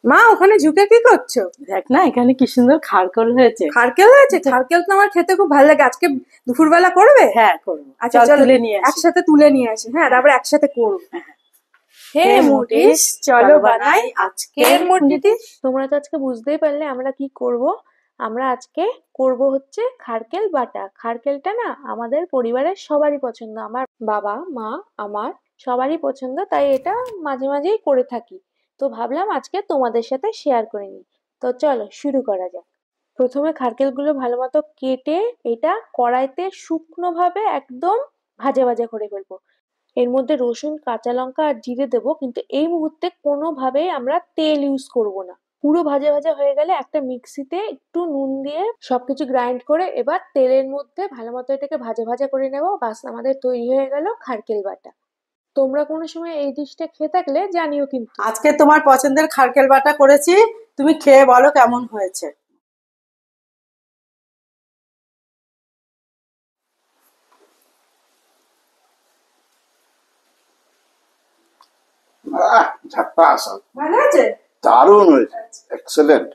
মা ওখানে ঝুঁকে কি করছো? দেখ না এখানে কি সুন্দর খারকল হয়েছে। খারকেল হয়েছে? খারকেল তো আমার খেতে খুব ভালো লাগে। আজকে দুপুরবেলা করবে? হ্যাঁ করবো। আচ্ছা চল চলো তুলে নিয়ে আসি। একসাথে তুলে নিয়ে আসি। হ্যাঁ তারপর একসাথে করবো। হে হে মুটিস, চলো বানাই আজকের মুটিস। তোমরা তো আজকে বুঝতেই পারলে আমরা কি করব। আমরা আজকে করব হচ্ছে খারকেল বাটা। খারকেলটা না আমাদের পরিবারের সবারই পছন্দ, আমার বাবা মা আমার সবারই পছন্দ, তাই এটা মাঝে মাঝেই করে থাকি। তো ভাবলাম আজকে তোমাদের সাথে শেয়ার করে নিই। তো চলো শুরু করা যাক। প্রথমে খারকেলগুলো ভালো মতো কেটে এটা কড়াইতে শুকনো ভাবে একদম ভাজা ভাজা করে ফেলবো। এর মধ্যে রসুন, কাঁচা লঙ্কা আর জিরে দেবো, কিন্তু এই মুহূর্তে কোনোভাবেই আমরা তেল ইউজ করব না। পুরো ভাজা ভাজা হয়ে গেলে একটা মিক্সিতে একটু নুন দিয়ে সবকিছু গ্রাইন্ড করে এবার তেলের মধ্যে ভালো মতো এটাকে ভাজা ভাজা করে নেবো। বাস আমাদের তৈরি হয়ে গেল খারকেল বাটা। তোমরা কোনো সময় এই ডিশটা খেয়ে থাকলে জানিও কিন্তু। আজকে তোমার পছন্দের খারকেল বাটা করেছি, তুমি খেয়ে বলো কেমন হয়েছে। ঝাক্কাস, ভালো আছে? দারুণ হয়েছে, এক্সেলেন্ট।